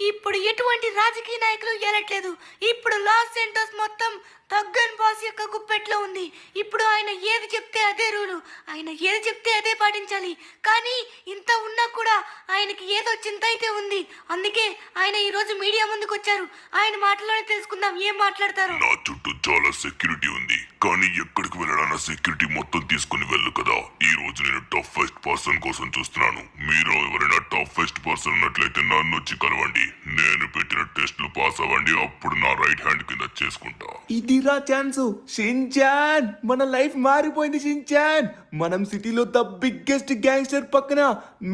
ఇప్పుడు ఎటువంటి రాజకీయ నాయకులు ఏలట్లేదు. ఇప్పుడు లాస్ సెంటోస్ మొత్తం తగ్గన్ బాస్ యొక్క గుప్పెట్లో ఉంది. ఇప్పుడు ఆయన ఏది చెప్తే అదే రూలు, ఆయన ఏది చెప్తే అదే పాటించాలి. కానీ ఇంత ఉన్నా కూడా ఆయనకి ఏదో చింత అయితే ఉంది. అందుకే ఆయన ఈ రోజు మీడియా ముందుకు వచ్చారు. ఆయన మాటలోనే తెలుసుకుందాం ఏం మాట్లాడతారు. నా చుట్టూ చాలా సెక్యూరిటీ ఉంది, కానీ ఎక్కడికి వెళ్ళాలన్న సెక్యూరిటీ మొత్తం తీసుకుని వెళ్ళు కదా. ఈ రోజు నేను టఫెస్ట్ పర్సన్ కోసం చూస్తున్నాను. మీరు ఎవరైనా టఫెస్ట్ పర్సన్ ఉన్నట్లయితే నన్ను వచ్చి కలవండి. నేను పెట్టిన టెస్టులు పాస్ అవ్వండి, అప్పుడు నా రైట్ హ్యాండ్ కింద చేసుకుంటా. ఇదిరా ఛాన్స్. షిన్చాన్, మన లైఫ్ మారిపోయింది షిన్చాన్. మనం సిటీలో ద బిగ్గెస్ట్ గ్యాంగ్స్టర్ పక్కన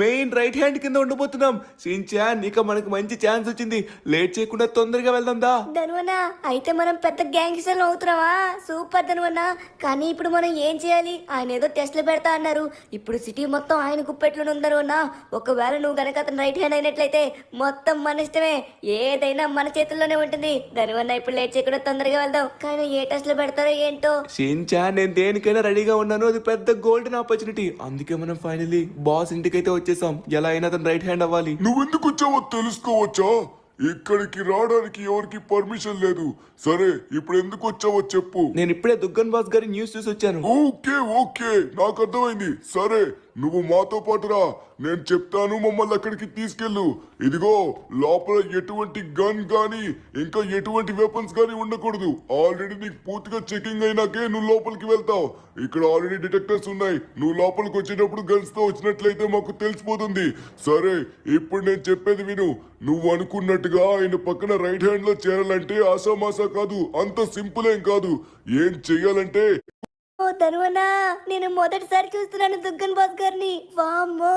మెయిన్ రైట్ హ్యాండ్ కింద ఉండబోతున్నాం. షిన్చాన్, ఇక మనకు మంచి ఛాన్స్ వచ్చింది. లేట్ చేయకుండా తొందరగా వెళ్దాం దా. ధనువన్నా, అయితే మనం పెద్ద గ్యాంగ్స్టర్ అవుతున్నావా? సూపర్ ధనువన్నా. కానీ ఇప్పుడు మనం ఏం చేయాలి? ఆయన ఏదో టెస్ట్లు పెడతా అన్నారు. ఇప్పుడు సిటీ మొత్తం ఆయన గుప్పెట్లు ఉందరు అన్నా. ఒకవేళ నువ్వు గనక అతను రైట్ హ్యాండ్ అయినట్లయితే మొత్తం మన ఇష్టమే, ఏదైనా మన చేతుల్లోనే ఉంటుంది. ధనువన్నా, ఇప్పుడు లేట్ చేయకుండా తొందరగా వెళ్దాం. కానీ ఏ టెస్ట్లు పెడతారో ఏంటో. షిన్చాన్, నేను దేనికైనా రెడీగా ఉన్నాను. అది పెద్ద గోల్డెన్ ఆపర్చునిటీ. అందుకే మనం ఫైనలీ బాస్ ఇంటికైతే వచ్చేసాం. ఎలా అయినా అతను రైట్ హ్యాండ్ అవ్వాలి. నువ్వెందుకు వచ్చావో తెలుసుకోవచ్చా? ఇక్కడికి రావడానికి ఎవరికి పర్మిషన్ లేదు. సరే, ఇప్పుడు ఎందుకు వచ్చావో చెప్పు. నేను ఇప్పుడే దుగ్గన్ బాస్ గారి న్యూస్ చూసి వచ్చాను. ఓకే ఓకే, నాకు అర్థమైంది. సరే, నువ్వు మాతో పాటు రా. నేను చెప్తాను, మమ్మల్ని అక్కడికి తీసుకెళ్ళు. ఇదిగో, లోపల ఎటువంటి గన్ గానీ ఇంకా ఎటువంటి వెపన్స్ గానీ ఉండకూడదు. ఆల్రెడీ నీకు పూర్తిగా చెకింగ్ అయినాకే నువ్వు లోపలికి వెళ్తావు. ఇక్కడ ఆల్రెడీ డిటెక్టర్స్ ఉన్నాయి. నువ్వు లోపలికి వచ్చేటప్పుడు గన్స్ తో వచ్చినట్లయితే మాకు తెలిసిపోతుంది. సరే, ఇప్పుడు నేను చెప్పేది విను. నువ్వు అనుకున్నట్టుగా ఆయన పక్కన రైట్ హ్యాండ్ లో చేరాలంటే ఆసామాసా కాదు, అంత సింపుల్ ఏం కాదు. ఏం చెయ్యాలంటే, ఓ ధనువన్నా, నేను మొదటిసారి చూస్తున్నాను దుగ్గన్ బాస్ గారిని. వామ్మో,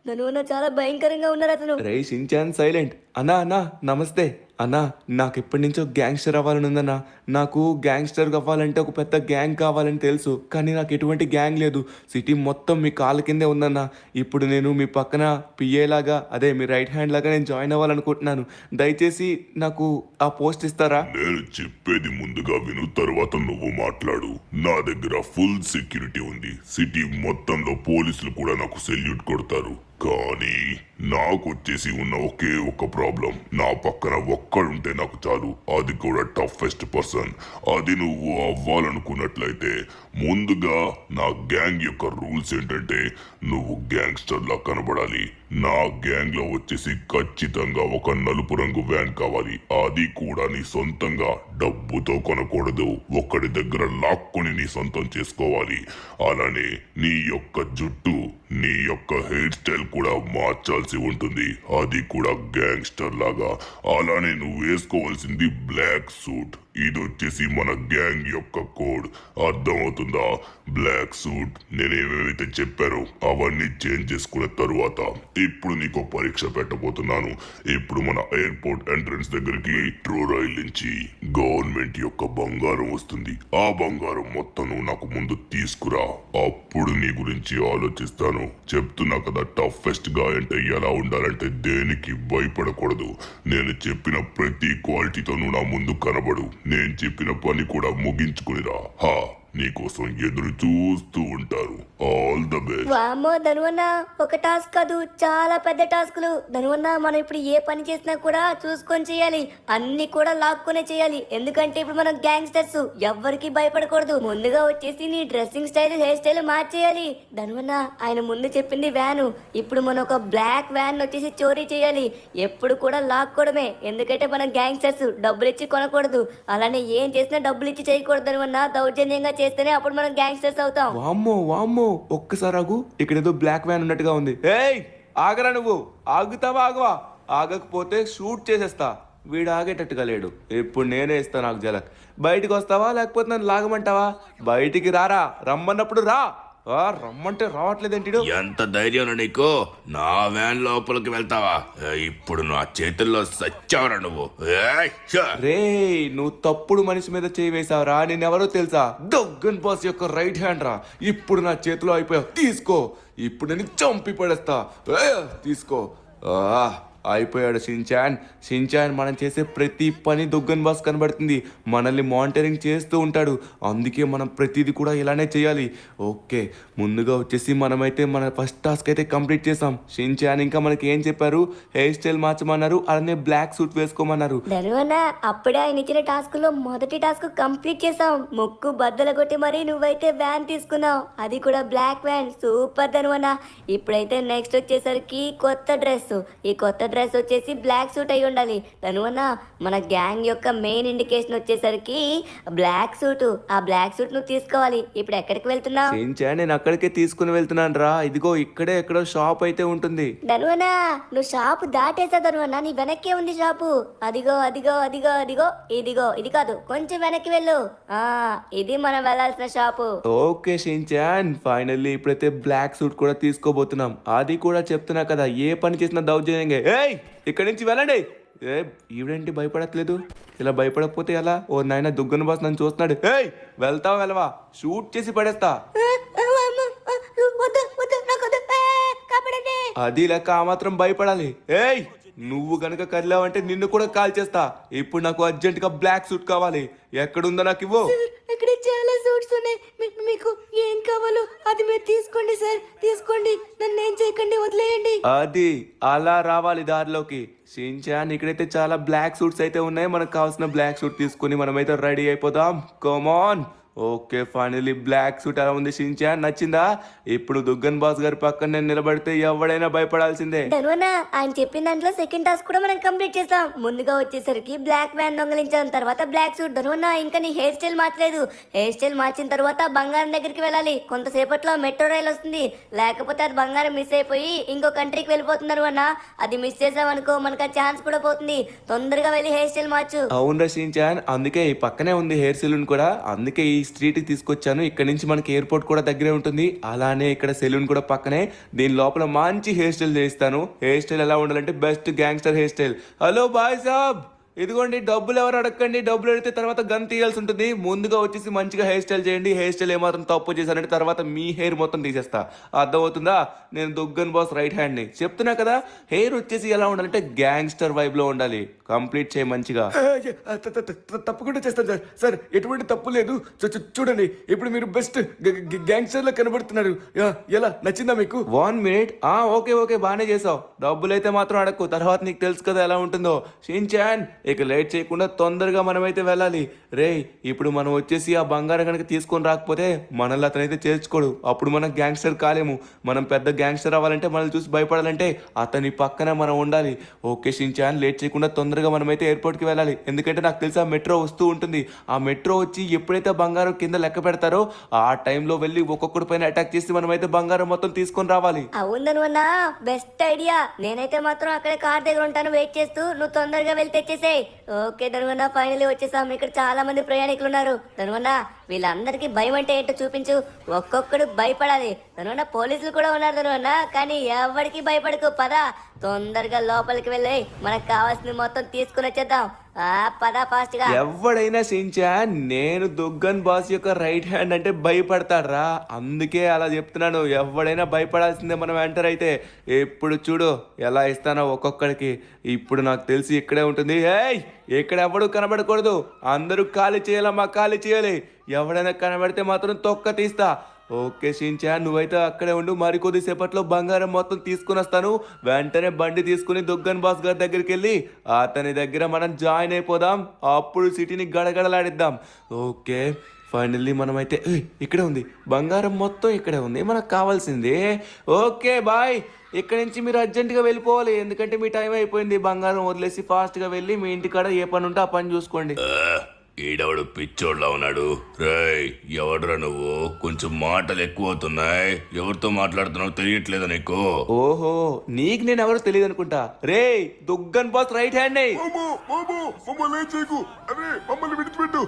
ధనువన్నా చాలా భయంకరంగా ఉన్నారు అతను. రే షిన్చాన్, సైలెంట్. అన్నా అన్నా, నమస్తే అన్నా. నాకు ఎప్పటి నుంచో గ్యాంగ్స్టర్ అవ్వాలని ఉందన్నా. నాకు గ్యాంగ్స్టర్ అవ్వాలంటే ఒక పెద్ద గ్యాంగ్ కావాలని తెలుసు, కానీ నాకు ఎటువంటి గ్యాంగ్ లేదు. సిటీ మొత్తం మీ కాళ్ళ కిందే ఉందన్నా. ఇప్పుడు నేను మీ పక్కన పిఏలాగా, అదే మీ రైట్ హ్యాండ్ లాగా నేను జాయిన్ అవ్వాలనుకుంటున్నాను. దయచేసి నాకు ఆ పోస్ట్ ఇస్తారా? నేను చెప్పేది ముందుగా విను, తర్వాత నువ్వు మాట్లాడు. నా దగ్గర ఫుల్ సెక్యూరిటీ ఉంది. సిటీ మొత్తంలో పోలీసులు కూడా నాకు సెల్యూట్ కొడతారు. కానీ నాకు వచ్చేసి ఉన్న ఒకే ఒక ప్రాబ్లం. నా పక్కన ఒక్కడుంటే నాకు చాలు, అది కూడా టఫెస్ట్ పర్సన్. అది నువ్వు అవ్వాలనుకున్నట్లయితే ముందుగా నా గ్యాంగ్ యొక్క రూల్స్ ఏంటంటే, నువ్వు గ్యాంగ్స్టర్ లా కనబడాలి. నా గ్యాంగ్ లో వచ్చేసి ఖచ్చితంగా ఒక నలుపు రంగు వ్యాన్ కావాలి. అది కూడా నీ సొంతంగా డబ్బుతో కొనకూడదు. ఒక్కడి దగ్గర లాక్కొని నీ సొంతం చేసుకోవాలి. అలానే నీ యొక్క జుట్టు, నీ యొక్క హెయిర్ స్టైల్ కూడా మార్చాల్సి ఉంటుంది. అది కూడా గ్యాంగ్స్టర్ లాగా. అలానే నువ్వు వేసుకోవాల్సింది బ్లాక్ సూట్. ఇది వచ్చేసి మన గ్యాంగ్ యొక్క కోడ్. అర్థమవుతుందా? Black suit. నేను ఏమేమైతే చెప్పానో అవన్నీ చేంజ్ చేసుకున్న తరువాత ఇప్పుడు నీకు పరీక్ష పెట్టబోతున్నాను. ఇప్పుడు మన ఎయిర్పోర్ట్ ఎంట్రన్స్ దగ్గరికి మెట్రో రైల్ నుంచి గవర్నమెంట్ యొక్క బంగారం వస్తుంది. ఆ బంగారం మొత్తం నువ్వు నాకు ముందు తీసుకురా. అప్పుడు నీ గురించి ఆలోచిస్తాను. చెప్తున్నా కదా, టఫెస్ట్ గా అంటే ఎలా ఉండాలంటే దేనికి భయపడకూడదు. నేను చెప్పిన ప్రతి క్వాలిటీతో నువ్వు నా ముందు కనబడు. నేను చెప్పిన పని కూడా ముగించుకునిరా. హా, నీకోసం ఎదురు చూస్తూ ఉంటారు. All the best. వామ్మో ధనువన్నా, ఒక టాస్క్ కాదు, చాలా పెద్ద టాస్కులు. ధనువన్నా, మనం ఇప్పుడు ఏ పని చేసినా కూడా చూసుకొని చేయాలి. అన్ని కూడా లాక్కునే చేయాలి. ఎందుకంటే ఇప్పుడు మనం గ్యాంగ్స్టర్స్, ఎవ్వరికి భయపడకూడదు. ముందుగా వచ్చేసి నీ డ్రెస్సింగ్ స్టైల్, హెయిర్ స్టైల్ మార్చేయాలి. ధనువన్నా, ఆయన ముందు చెప్పింది వ్యాను. ఇప్పుడు మనం ఒక బ్లాక్ వ్యాన్ వచ్చేసి చోరీ చేయాలి. ఎప్పుడు కూడా లాక్కోవడమే. ఎందుకంటే మనం గ్యాంగ్స్టర్స్, డబ్బులు ఇచ్చి కొనకూడదు. అలానే ఏం చేసినా డబ్బులు ఇచ్చి చేయకూడదు ధనువన్నా. దౌర్జన్యంగా చేస్తేనే అప్పుడు మనం గ్యాంగ్స్టర్స్ అవుతాం. వామ్మో వామ్మో, ఒక్కసారి ఆగు. ఇక్కడ ఏదో బ్లాక్ వ్యాన్ ఉన్నట్టుగా ఉంది. ఏయ్, ఆగరా నువ్వు. ఆగుతావా ఆగవా? ఆగకపోతే షూట్ చేసేస్తా. వీడు ఆగేటట్టుగా లేడు. ఇప్పుడు నేనే ఇస్తా నాకు జలక్. బయటికి వస్తావా లేకపోతే నన్ను లాగమంటావా? బయటికి రారా, రమ్మన్నప్పుడు రా. రమ్మంటే రావట్లేదేంటి? ఎంత ధైర్యం నీకు? నా వ్యాన్ లోపలికి వెళ్తావా? ఇప్పుడు నా చేతుల్లో సచ్చావరా నువ్వు. రే, నువ్వు తప్పుడు మనిషి మీద చేయి వేసావురా. నేనెవరో తెలుసా? దొగ్గన్ బాస్ యొక్క రైట్ హ్యాండ్ రా. ఇప్పుడు నా చేతిలో అయిపోయావు. తీసుకో. ఇప్పుడు నేను చంపి పడేస్తా. తీసుకో. అయిపోయాడు షిన్చాన్. షిన్చాన్ మనం చేసే ప్రతి పని దుగ్గన్ బాస్ కనబడుతుంది, మనల్ని మానిటరింగ్ చేస్తూ ఉంటాడు. అందుకే మనం ప్రతిదీ కూడా ఇలానే చేయాలి. ఓకే, ముందుగా వచ్చేసి మనమైతే మన ఫస్ట్ టాస్క్ అయితే కంప్లీట్ చేసాం. షిన్చాన్ ఇంకా మనకి ఏం చెప్పారు, హెయిర్ స్టైల్ మార్చమన్నారు, అలానే బ్లాక్ సూట్ వేసుకోమన్నారు. ధనువన్న అప్పుడే ఆయన ఇచ్చిన టాస్క్ లో మొదటి టాస్క్ కంప్లీట్ చేసాం. ముక్కు బద్దలు కొట్టి మరి నువ్వైతే వ్యాన్ తీసుకున్నావు, అది కూడా బ్లాక్ వ్యాన్. సూపర్ ధనువన్న. ఇప్పుడైతే నెక్స్ట్ వచ్చేసరికి కొత్త డ్రెస్. ఈ కొత్త డ్రెస్ వచ్చేసి బ్లాక్ సూట్ అయి ఉండాలి. ధనువన్న మన గ్యాంగ్ యొక్క మెయిన్ ఇండికేషన్ వచ్చేసరికి బ్లాక్ సూట్. ఆ బ్లాక్ సూట్ నువ్వు తీసుకోవాలి. ఇప్పుడు ఎక్కడికి వెళ్తున్నావు? షిన్చాన్ నేను అక్కడికే తీసుకుని వెళ్తున్నాను రా. ఇదిగో ఇక్కడే ఎక్కడో షాప్ అయితే ఉంటుంది. ధనువన్న నువ్వు షాపు దాటేసా ధనువన్న, నీ వెనక్కే ఉంది షాపు. అదిగో అదిగో అదిగో అదిగో, ఇదిగో ఇది కాదు, కొంచెం వెనక్కి వెళ్ళు. ఇది మనం వెళ్ళాల్సిన షాపు. ఓకే షిన్చాన్, ఫైనల్లీ ఇప్పుడైతే బ్లాక్ సూట్ కూడా తీసుకోబోతున్నాం. అది కూడా చెప్తున్నా కదా, ఏ పని చేసినా దౌర్జన్యంగా. ఏయ్ ఇక్కడి నుంచి వెళ్ళండి. ఏ ఈవిడేంటి భయపడట్లేదు? ఇలా భయపడకపోతే ఎలా? ఓ నాయన దుగ్గన బాస్ నన్ను చూస్తున్నాడు. ఏయ్ వెళ్తావా వెళ్ళవా? షూట్ చేసి పడేస్తా. అది లెక్క ఆ మాత్రం భయపడాలి. ఏయ్ నువ్వు గనక కదిలావంటే నిన్ను కూడా కాల్ చేస్తా. ఇప్పుడు నాకు అర్జెంట్ గా బ్లాక్ సూట్ కావాలి. ఎక్కడుందో నాకు ఇవ్వు. ఇక్కడ చాలా సూట్స్ ఉన్నాయి. మీకు ఏం కావాలో అది మీరు తీసుకోండి సార్, తీసుకోండి. నన్ను ఏం చేయకండి, వదిలేయండి. అది అలా రావాలి దారిలోకి. షిన్చాన్ ఇక్కడైతే చాలా బ్లాక్ సూట్స్ అయితే ఉన్నాయి. మనకు కావాల్సిన బ్లాక్ సూట్ తీసుకుని మనమైతే రెడీ అయిపోదాం. కమాన్. ఓకే, ఫైనలీ బ్లాక్ సూట్ ఎలా ఉంది షిన్చాన్? నచ్చిందా? ఇప్పుడు దుగ్గన్ బాస్ గారి పక్కన నేను నిలబడితే ఎవడైనా భయపడాల్సిందే. ధనువన్న ఆయన చెప్పిన దాంట్లో సెకండ్ టాస్క్ కూడా మనం కంప్లీట్ చేసాం. ముందుగా వచ్చేసరికి బ్లాక్ వ్యాన్ దొంగలించాం, తర్వాత బ్లాక్ సూట్. ధనువన్న ఇంకా నీ హెయిర్ స్టైల్ మార్చలేదు. హెయిర్ స్టైల్ మార్చిన తర్వాత బంగారం దగ్గరికి వెళ్ళాలి. కొంతసేపట్లో మెట్రో రైల్ వస్తుంది, లేకపోతే అది బంగారం మిస్ అయిపోయి ఇంకో కంట్రీకి వెళ్ళిపోతున్నారు అన్న. అది మిస్ చేసామనుకో మనకు ఆ ఛాన్స్ కూడా పోతుంది. తొందరగా వెళ్ళి హెయిర్ స్టైల్ మార్చు. అవును షిన్చాన్, అందుకే ఈ పక్కనే ఉంది హెయిర్ సెలూన్ కూడా. అందుకే ఈ స్ట్రీట్ కి తీసుకొచ్చాను. ఇక్కడ నుంచి మనకి ఎయిర్పోర్ట్ కూడా దగ్గరే ఉంటుంది. అలానే ఇక్కడ సెలూన్ కూడా పక్కనే. దీని లోపల మంచి హెయిర్ స్టైల్ చేయిస్తాను. హెయిర్ స్టైల్ ఎలా ఉండాలంటే best gangster hair style. Hello boy సాబ్, ఇదిగోండి డబ్బులు ఎవరు అడగండి. డబ్బులు అడిగితే తర్వాత గన్ తీయాల్సి ఉంటుంది. ముందుగా వచ్చేసి మంచిగా హెయిర్ స్టైల్ చేయండి. హెయిర్ స్టైల్ ఏమాత్రం తప్పు చేశానంటే తర్వాత మీ హెయిర్ మొత్తం తీసేస్తా. అర్థమవుతుందా? నేను దుగ్గన్ బాస్ రైట్ హ్యాండ్ ని. చెప్తున్నా కదా, హెయిర్ వచ్చేసి ఎలా ఉండాలంటే గ్యాంగ్స్టర్ వైబ్ లో ఉండాలి. కంప్లీట్ చేయి మంచిగా. తప్పకుండా చేస్తాను సార్. సార్ ఎటువంటి తప్పు లేదు. చూడండి ఇప్పుడు మీరు బెస్ట్ గ్యాంగ్స్టర్ లా కనబడుతున్నారు. ఎలా నచ్చిందా మీకు? 1 మినిట్. ఓకే ఓకే బాగానే చేసావు. డబ్బులు అయితే మాత్రం అడక్కు, తర్వాత నీకు తెలుసు కదా ఎలా ఉంటుందో. షిన్చాన్ ఇక లేట్ చేయకుండా తొందరగా మనమైతే వెళ్ళాలి. రే ఇప్పుడు మనం వచ్చేసి ఆ బంగారం కనుక తీసుకొని రాకపోతే మనల్ని అతనైతే చేర్చుకోడు. అప్పుడు మనం గ్యాంగ్స్టర్ కాలేము. మనం పెద్ద గ్యాంగ్స్టర్ అవ్వాలంటే మనల్ని చూసి భయపడాలంటే అతని పక్కన మనం ఉండాలి. ఓకే షిన్చాన్, లేట్ చేయకుండా తొందరగా మనమైతే ఎయిర్పోర్ట్కి వెళ్ళాలి. ఎందుకంటే నాకు తెలిసి ఆ మెట్రో వస్తూ ఉంటుంది. ఆ మెట్రో వచ్చి ఎప్పుడైతే బంగారం కింద లెక్క పెడతారో ఆ టైంలో వెళ్ళి ఒక్కొక్కడి పైన అటాక్ చేసి మనమైతే బంగారం మొత్తం తీసుకొని రావాలి. అవును బెస్ట్ ఐడియా. నేనైతే మాత్రం అక్కడ కార్ దగ్గర ఉంటాను, వెయిట్ చేస్తూ. నువ్వు తొందరగా వెళ్ళి తెచ్చేసే. ఓకే ధనువన్న, ఫైనలీ వచ్చేసాం. ఇక్కడ చాలా మంది ప్రయాణికులు ఉన్నారు. ధనువన్న వీళ్ళందరికీ భయం అంటే ఏంటో చూపించు. ఒక్కొక్కడు భయపడాలి. ధనువన్న పోలీసులు కూడా ఉన్నారు ధనువన్న, కానీ ఎవరికి భయపడకు. పద తొందరగా లోపలికి వెళ్ళి మనకు కావాల్సింది మొత్తం తీసుకుని వచ్చేద్దాం. పద ఫాస్ట్ గా. ఎవడైనా షిన్చాన్ నేను దుగ్గన్ బాస్ యొక్క రైట్ హ్యాండ్ అంటే భయపడతాడ్రా. అందుకే అలా చెప్తున్నాను. ఎవడైనా భయపడాల్సిందే మనం ఎంటర్ అయితే. ఇప్పుడు చూడు ఎలా ఇస్తానో ఒక్కొక్కడికి. ఇప్పుడు నాకు తెలిసి ఇక్కడే ఉంటుంది. ఏయ్ ఇక్కడ ఎవడు కనబడకూడదు. అందరూ ఖాళీ చేయాలమ్మా, ఖాళీ చేయాలి. ఎవడైనా కనబడితే మాత్రం తొక్క తీస్తా. ఓకే షిన్చాన్, నువ్వైతే అక్కడే ఉండు. మరి కొద్దిసేపట్లో బంగారం మొత్తం తీసుకుని వస్తాను. వెంటనే బండి తీసుకుని దుగ్గన్ బాస్ గారి దగ్గరికి వెళ్ళి అతని దగ్గర మనం జాయిన్ అయిపోదాం. అప్పుడు సిటీని గడగడలాడిద్దాం. ఓకే ఫైనల్లీ మనమైతే ఇక్కడే ఉంది బంగారం మొత్తం, ఇక్కడే ఉంది మనకు కావాల్సింది. ఓకే బాయ్, ఇక్కడ నుంచి మీరు అర్జెంటుగా వెళ్ళిపోవాలి. ఎందుకంటే మీ టైం అయిపోయింది. బంగారం వదిలేసి ఫాస్ట్గా వెళ్ళి మీ ఇంటికాడ ఏ పని ఉంటే ఆ పని చూసుకోండి. ఈడవడు పిచ్చోడ్లా ఉన్నాడు. రేయ్ ఎవడురా నువ్వు? కొంచెం మాటలు ఎక్కువ అవుతున్నాయి. ఎవరితో మాట్లాడుతున్నావు తెలియట్లేదా నీకు? ఓహో నీకు నేను ఎవరో తెలియదు అనుకుంటా. రే దుగ్గన్ బాస్ రైట్ హ్యాండ్. మమ్మల్ని విడిచిపెట్టు,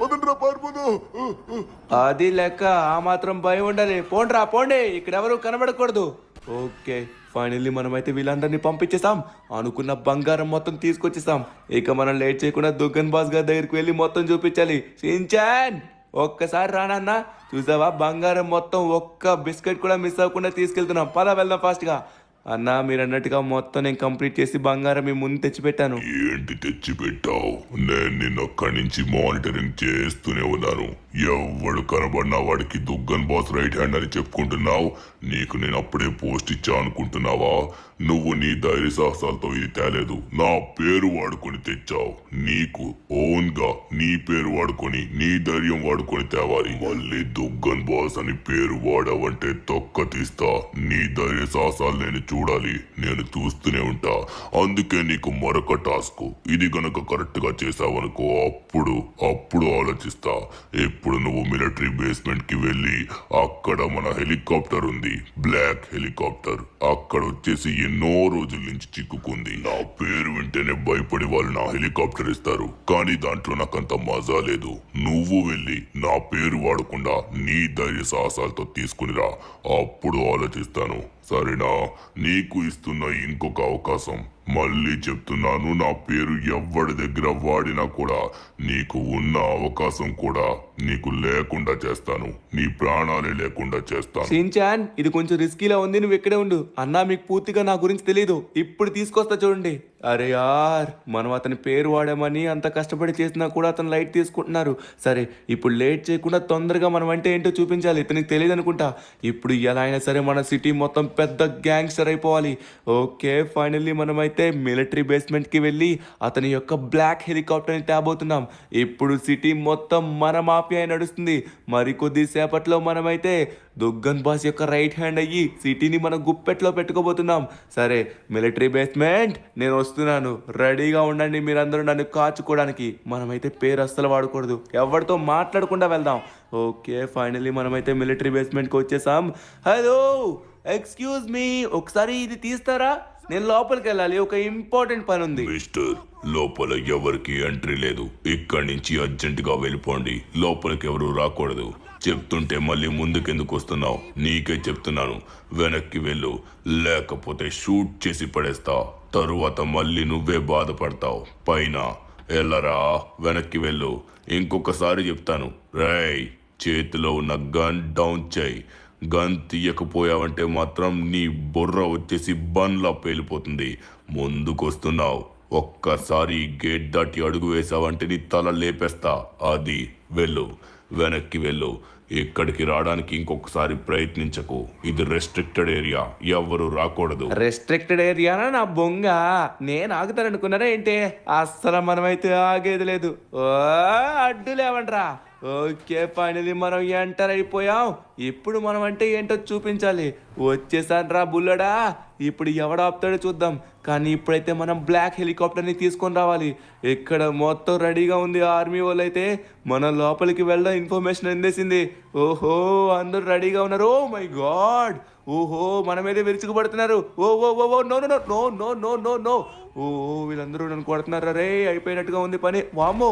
పదండ్రా పారిపోదాం. అది లెక్క. ఆ మాత్రం భయం ఉండాలి. పోండ్రా పోండి, ఇక్కడ ఎవరు కనబడకూడదు. ఓకే ఫైనల్లీ మనమైతే వీళ్ళందరినీ పంపించేసాం. అనుకున్న బంగారం మొత్తం తీసుకొచ్చేసాం. ఇక మనం లేట్ చేయకుండా దుగ్గన్ బాస్ గారి దగ్గరికి వెళ్ళి మొత్తం చూపించాలి. షిన్చాన్ ఒక్కసారి రానన్నా. చూసావా బంగారం మొత్తం ఒక్క బిస్కెట్ కూడా మిస్ అవ్వకుండా తీసుకెళ్తున్నాం. పద వెళ్దాం ఫాస్ట్గా. అన్నా మీరు అన్నట్టుగా మొత్తం నేను కంప్లీట్ చేసి బంగారం మీ ముందు తెచ్చిపెట్టాను. ఏంటి తెచ్చిపెట్టావు? నేను నిన్న అక్కడి నుంచి మానిటరింగ్ చేస్తూనే ఉన్నాను. ఎవడు కనబడినా వాడికి దుగ్గన్ బాస్ రైట్ హ్యాండ్ అని చెప్పుకుంటున్నావు. నీకు నేను అప్పుడే పోస్ట్ ఇచ్చా అనుకుంటున్నావా? నువ్వు నీ ధైర్య సాహసాలతో ఇది తేలేదు. నా పేరు వాడుకొని తెచ్చావు. నీకు ఓన్ గా నీ పేరు వాడుకొని నీ ధైర్యం వాడుకొని తేవాలి. మళ్ళీ దుగ్గన్ బాస్ అని పేరు వాడావంటే తొక్క తీస్తా. నీ ధైర్య సాహసాలు నేను చూడాలి. నేను చూస్తూనే ఉంటా. అందుకే నీకు మరొక టాస్క్. ఇది గనక కరెక్ట్ గా చేసావనుకో అప్పుడు ఆలోచిస్తా. ఇప్పుడు నువ్వు మిలిటరీ బేస్మెంట్ కి వెళ్ళి అక్కడ మన హెలికాప్టర్ ఉంది, బ్లాక్ హెలికాప్టర్. అక్కడ వచ్చేసి ఎన్నో రోజుల నుంచి చిక్కుకుంది. నా పేరు వింటేనే భయపడి వాళ్ళు నా హెలికాప్టర్ ఇస్తారు. కానీ దాంట్లో నాకంత మజా లేదు. నువ్వు వెళ్ళి నా పేరు వాడకుండా నీ ధైర్య సాహసాలతో తీసుకునిరా. అప్పుడు ఆలోచిస్తాను. సరేనా? నీకు ఇస్తున్న ఇంకొక అవకాశం. మళ్ళీ చెప్తున్నాను, నా పేరు ఎవ్వడి దగ్గర వాడినా కూడా నీకు ఉన్న అవకాశం కూడా నీకు లేకుండా చేస్తాను. నీ ప్రాణాలే లేకుండా చేస్తాను. షిన్చాన్, ఇది కొంచెం రిస్కీలా ఉంది, నువ్వు ఇక్కడే ఉండు. అన్నా మీకు పూర్తిగా నా గురించి తెలీదు. ఇప్పుడు తీసుకొస్తా చూడండి. అరే యార్, మనం అతని పేరు వాడామని అంత కష్టపడి చేసినా కూడా అతను లైట్ తీసుకుంటున్నారు. సరే, ఇప్పుడు లేట్ చేయకుండా తొందరగా మనం అంటే ఏంటో చూపించాలి. ఇతనికి తెలియదు అనుకుంటా. ఇప్పుడు ఎలా అయినా సరే మన సిటీ మొత్తం పెద్ద గ్యాంగ్స్టర్ అయిపోవాలి. ఓకే, ఫైనల్లీ మనమైతే మిలిటరీ బేస్మెంట్కి వెళ్ళి అతని యొక్క బ్లాక్ హెలికాప్టర్ని తేబోతున్నాం. ఇప్పుడు సిటీ మొత్తం మన మాఫియా నడుస్తుంది. మరికొద్ది సేపట్లో మనమైతే దుగ్గన్ బాస్ యొక్క రైట్ హ్యాండ్ అయ్యి సిటీని మన గుప్పెట్లో పెట్టుకోబోతున్నాం. సరే మిలిటరీ బేస్మెంట్, నేను వస్తున్నాను. రెడీగా ఉండండి మీరందరూ నన్ను కాచుకోవడానికి. మనమైతే పేరు అస్సలు వాడకూడదు. ఎవరితో మాట్లాడకుండా వెళ్దాం. ఓకే, ఫైనల్లీ మనమైతే మిలిటరీ బేస్మెంట్కి వచ్చేసాం. హలో, ఎక్స్క్యూజ్ మీ, ఒకసారి ఇది తీస్తారా? నేను లోపలికి వెళ్ళాలి, ఒక ఇంపార్టెంట్ పని ఉంది. మిస్టర్, లోపల ఎవరికి ఎంట్రీ లేదు. ఇక్కడి నుంచి అర్జెంటుగా వెళ్ళిపోండి. లోపలికి ఎవరు రాకూడదు. చెప్తుంటే మళ్ళీ ముందుకెందుకు వస్తున్నావు? నీకే చెప్తున్నాను, వెనక్కి వెళ్ళు, లేకపోతే షూట్ చేసి పడేస్తా. తరువాత మళ్ళీ నువ్వే బాధపడతావు. పైన ఎల్లరా, వెనక్కి వెళ్ళు. ఇంకొకసారి చెప్తాను. రేయ్, చేతిలో ఉన్న గన్ డౌన్ చేయి. గన్ తీయకపోయావంటే మాత్రం నీ బుర్ర వచ్చేసి బండ్లా పేలిపోతుంది. ముందుకొస్తున్నావు, ఒక్కసారి గేట్ దాటి అడుగు వేసావంటే నీ తల లేపేస్తా. అది వెళ్ళు, వెనక్కి వెళ్ళు. ఇక్కడికి రావడానికి ఇంకొకసారి ప్రయత్నించకు. ఇది రెస్ట్రిక్టెడ్ ఏరియా, ఎవరు రాకూడదు. రెస్ట్రిక్టెడ్ ఏరియానా నా బొంగ? నేను ఆగుతాననుకున్నారా ఏంటి? అస్సలు మనమైతే ఆగేది లేదు. ఓ, అడ్డు లేవండ్రా. ఓకే, ఫైనలీ మనం ఎంటర్ అయిపోయాం. ఇప్పుడు మనం అంటే ఏంటో చూపించాలి. వచ్చేసాను రా బుల్లడా. ఇప్పుడు ఎవడు ఆపుతాడో చూద్దాం. కానీ ఇప్పుడైతే మనం బ్లాక్ హెలికాప్టర్ని తీసుకొని రావాలి. ఇక్కడ మొత్తం రెడీగా ఉంది. ఆర్మీ వాళ్ళు అయితే మన లోపలికి వెళ్ళడం ఇన్ఫర్మేషన్ అందేసింది. ఓహో, అందరూ రెడీగా ఉన్నారు. ఓ మై గాడ్, ఓహో, మన మీదే విరుచుకుపడుతున్నారు. Oh oh oh oh, no no no no no no no no. Oh, వీళ్ళందరూ నన్ను కొడుతున్నారు. రే, అయిపోయినట్టుగా ఉంది పని. వామ్మో,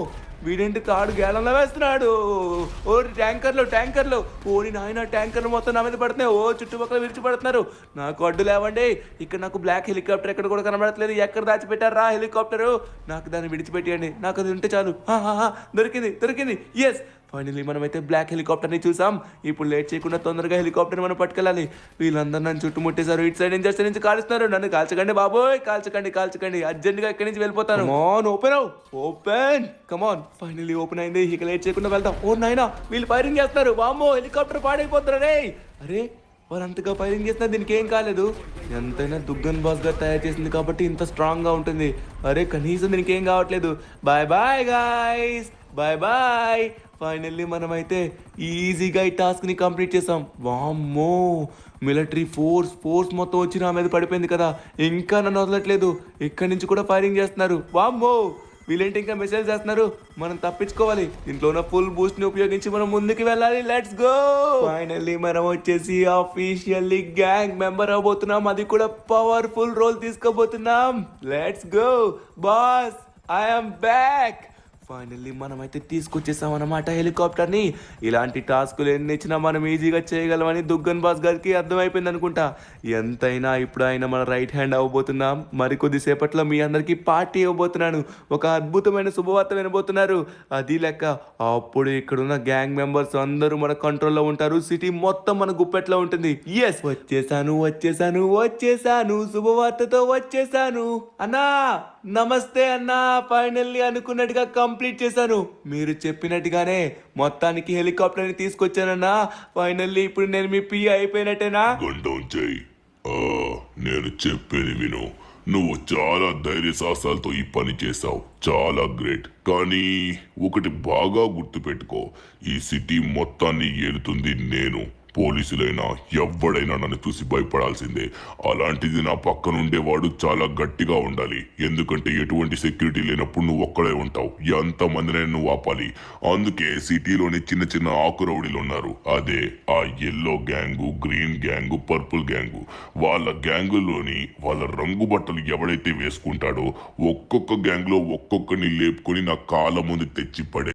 వీడేంటి తాడు గేలంలో వేస్తున్నాడు. ఓ ట్యాంకర్లు, ఓని నాయన, ట్యాంకర్లు మొత్తం నా మీద పడుతున్నాయి. ఓ, చుట్టుపక్కల విరిచి పడుతున్నారు. నాకు అడ్డు లేవండి. ఇక్కడ నాకు బ్లాక్ హెలికాప్టర్ ఎక్కడ కూడా కనబడట్లేదు. ఎక్కడ దాచిపెట్టారా హెలికాప్టరు? నాకు దాన్ని విడిచిపెట్టేయండి. నాకు అది ఉంటే చాలు. దొరికింది. ఎస్, ఫైనలీ మనమైతే బ్లాక్ హెలికాప్టర్ని చూసాం. ఇప్పుడు లేట్ చేయకుండా తొందరగా హెలికాప్టర్ని మనం పట్టుకెళ్ళాలి. వీళ్ళందరూ నన్ను చుట్టుముట్టేశారు. ఇటు సైడ్ నుంచి నుంచి కాలుస్తున్నారు. నన్ను కాల్చకండి బాబోయ్, కాల్చకండి. అర్జెంట్గా ఇక్కడి నుంచి వెళ్ళిపోతాను. ఓపెన్ కమాన్. ఫైనలీ ఓపెన్ అయింది. ఇక లేట్ చేయకుండా వెళ్దాం. ఓ నాయనా, వీళ్ళు ఫైరింగ్ చేస్తున్నారు. వామ్మో, హెలికాప్టర్ పాడైపోతున్నారు. రే, అరే, వాళ్ళంతగా ఫైరింగ్ చేసినా దీనికి ఏం కాలేదు. ఎంతైనా దుగ్గన్ బాస్ గా తయారు చేసింది కాబట్టి ఇంత స్ట్రాంగ్ గా ఉంటుంది. అరే, కనీసం దీనికి ఏం కావట్లేదు. Bye bye guys, bye. Finally మనమైతే ఈజీగా ఈ టాస్క్ని కంప్లీట్ చేసాం. వామ్మో, మిలిటరీ ఫోర్స్ మొత్తం వచ్చి నా మీద పడిపోయింది కదా. ఇంకా నన్ను వదలట్లేదు. ఇక్కడి నుంచి కూడా ఫైరింగ్ చేస్తున్నారు. వామ్మో, వీళ్ళేంటి ఇంకా మెసేజ్ చేస్తున్నారు. మనం తప్పించుకోవాలి. దీంట్లో ఉన్న ఫుల్ బూస్ట్ ని ఉపయోగించి మనం ముందుకు వెళ్ళాలి. Let's go. ఫైనల్లీ మనం వచ్చేసి ఆఫీషియల్లీ గ్యాంగ్ మెంబర్ అవబోతున్నాం. అది కూడా పవర్ఫుల్ రోల్ తీసుకోబోతున్నాం. Let's go boss, I am back. Finally మనమైతే తీసుకొచ్చేసాం అన్నమాట హెలికాప్టర్ని. ఇలాంటి టాస్కులు ఎన్ని ఇచ్చినా మనం ఈజీగా చేయగలమని దుగ్గన్ బాస్ గారికి అర్థమైపోయింది అనుకుంటా. ఎంతైనా ఇప్పుడు ఆయన మన రైట్ హ్యాండ్ అవ్వబోతున్నాం. మరికొద్ది సేపట్లో మీ అందరికీ పార్టీ ఇవ్వబోతున్నాను. ఒక అద్భుతమైన శుభవార్త వినబోతున్నారు. అది లెక్క అప్పుడు ఇక్కడున్న గ్యాంగ్ మెంబర్స్ అందరూ మన కంట్రోల్లో ఉంటారు. సిటీ మొత్తం మన గుప్పెట్లో ఉంటుంది. ఎస్, వచ్చేసాను శుభవార్తతో వచ్చేసాను. అన్నా నమస్తే అన్నా, ఫైనల్లీ అనుకున్నట్టుగా కంప్లీట్ చేశాను. మీరు చెప్పినట్టుగానే మొత్తానికి హెలికాప్టర్ని తీసుకొచ్చానన్నా. ఫైనల్లీ ఇప్పుడు నేను మీ పిఏ అయిపోయినట్టేనా? గండం చెయ్యి. నేను చెప్పేది విను. నువ్వు చాలా ధైర్య సాహసాలతో ఈ పని చేశావు, చాలా గ్రేట్. కానీ ఒకటి బాగా గుర్తుపెట్టుకో, ఈ సిటీ మొత్తాన్ని ఏలుతుంది నేను. పోలీసులైనా ఎవడైనా నన్ను చూసి భయపడాల్సిందే. అలాంటిది నా పక్కన ఉండేవాడు చాలా గట్టిగా ఉండాలి. ఎందుకంటే ఎటువంటి సెక్యూరిటీ లేనప్పుడు నువ్వు ఒక్కడే ఉంటావు. ఎంతమందినైనా నువ్వు ఆపాలి. అందుకే సిటీలోని చిన్న చిన్న ఆకు రౌడీలు ఉన్నారు. అదే ఆ yellow gang, green gang, purple gang. వాళ్ళ గ్యాంగులోని వాళ్ళ రంగు బట్టలు ఎవడైతే వేసుకుంటాడో ఒక్కొక్క గ్యాంగ్లో ఒక్కొక్కరిని లేపుకొని నా కాళ్ళ ముందు తెచ్చి పడే